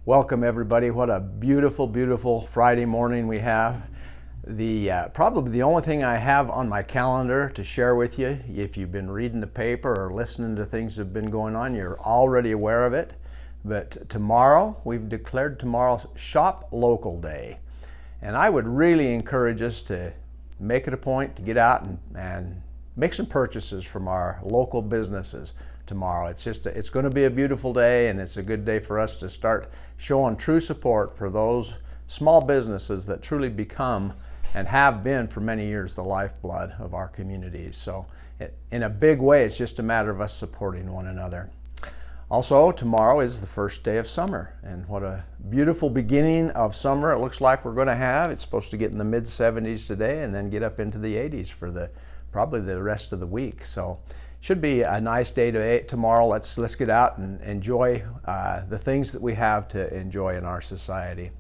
Welcome everybody. What a beautiful, beautiful Friday morning we have. Probably the only thing I have on my calendar to share with you, if you've been reading the paper or listening to things that have been going on, you're already aware of it. But tomorrow, we've declared tomorrow Shop Local Day. And I would really encourage us to make it a point to get out and make some purchases from our local businesses tomorrow. It's going to be a beautiful day, and it's a good day for us to start showing true support for those small businesses that truly become and have been for many years the lifeblood of our communities. So in a big way, it's just a matter of us supporting one another. Also, tomorrow is the first day of summer, and what a beautiful beginning of summer it looks like we're going to have. It's supposed to get in the mid-70s today and then get up into the 80s for probably the rest of the week. So should be a nice day tomorrow. Let's get out and enjoy the things that we have to enjoy in our society.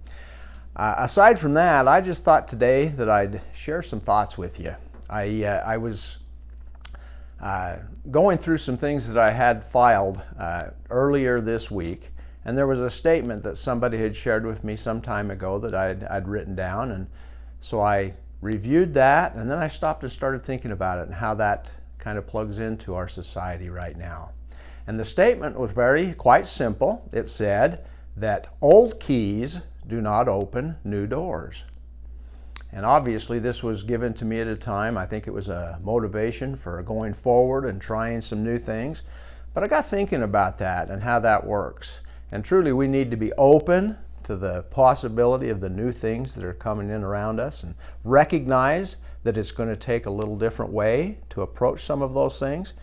Aside from that, I just thought today that I'd share some thoughts with you. I was going through some things that I had filed earlier this week, and there was a statement that somebody had shared with me some time ago that I'd written down, and so I reviewed that, and then I stopped and started thinking about it and how that kind of plugs into our society right now. And the statement was quite simple. It said that old keys do not open new doors. And obviously this was given to me at a time, I think it was a motivation for going forward and trying some new things. But I got thinking about that and how that works. And truly we need to be open to the possibility of the new things that are coming in around us and recognize that it's going to take a little different way to approach some of those things.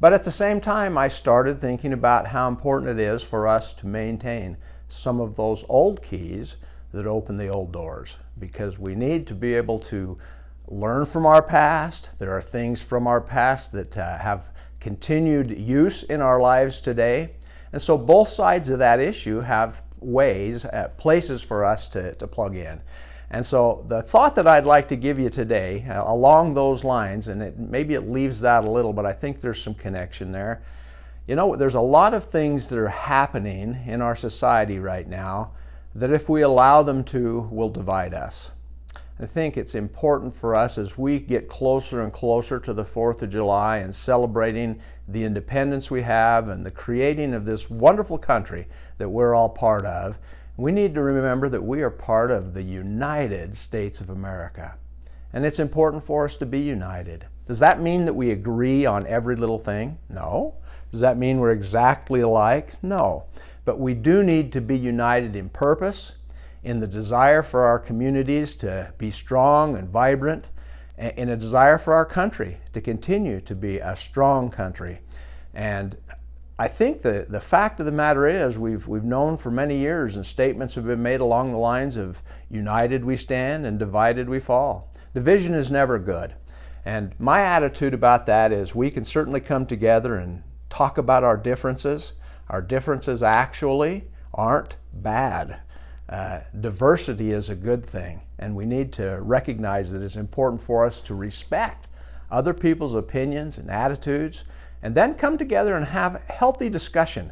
But at the same time, I started thinking about how important it is for us to maintain some of those old keys that open the old doors, because we need to be able to learn from our past. There are things from our past that have continued use in our lives today. And so both sides of that issue have places for us to plug in. And so the thought that I'd like to give you today along those lines, and maybe it leaves that a little, but I think there's some connection there. You know, there's a lot of things that are happening in our society right now that if we allow them to, will divide us. I think it's important for us as we get closer and closer to the 4th of July and celebrating the independence we have and the creating of this wonderful country that we're all part of. We need to remember that we are part of the United States of America. And it's important for us to be united. Does that mean that we agree on every little thing? No. Does that mean we're exactly alike? No. But we do need to be united in purpose, in the desire for our communities to be strong and vibrant, in a desire for our country to continue to be a strong country. And I think the fact of the matter is we've known for many years, and statements have been made along the lines of united we stand and divided we fall. Division is never good. And my attitude about that is we can certainly come together and talk about our differences. Our differences actually aren't bad. Diversity is a good thing, and we need to recognize that it's important for us to respect other people's opinions and attitudes, and then come together and have healthy discussion,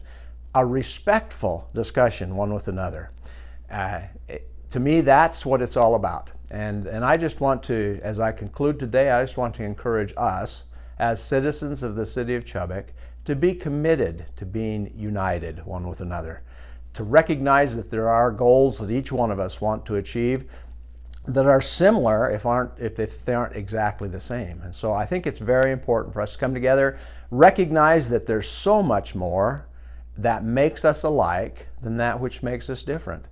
a respectful discussion one with another. To me, that's what it's all about. And I just want to, as I conclude today, I just want to encourage us as citizens of the city of Chubbuck to be committed to being united one with another, to recognize that there are goals that each one of us want to achieve that are similar if they aren't exactly the same. And so I think it's very important for us to come together, recognize that there's so much more that makes us alike than that which makes us different.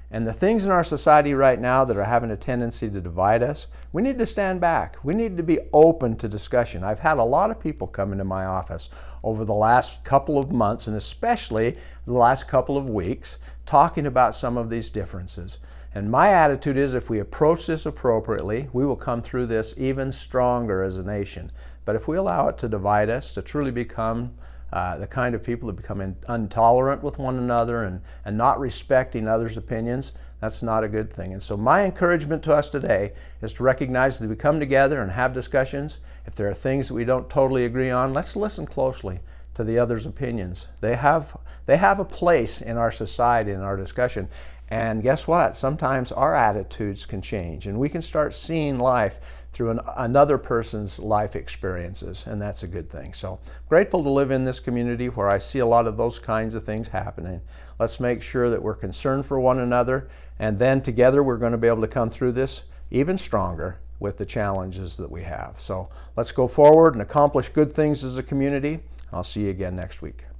And the things in our society right now that are having a tendency to divide us, we need to stand back. We need to be open to discussion. I've had a lot of people come into my office over the last couple of months, and especially the last couple of weeks, talking about some of these differences. And my attitude is if we approach this appropriately, we will come through this even stronger as a nation. But if we allow it to divide us, to truly become the kind of people that become intolerant with one another and not respecting others' opinions, that's not a good thing. And so my encouragement to us today is to recognize that we come together and have discussions. If there are things that we don't totally agree on, let's listen closely to the other's opinions. They have a place in our society, in our discussion. And guess what? Sometimes our attitudes can change, and we can start seeing life through another person's life experiences, and that's a good thing. So grateful to live in this community where I see a lot of those kinds of things happening. Let's make sure that we're concerned for one another, and then together we're going to be able to come through this even stronger with the challenges that we have. So let's go forward and accomplish good things as a community. I'll see you again next week.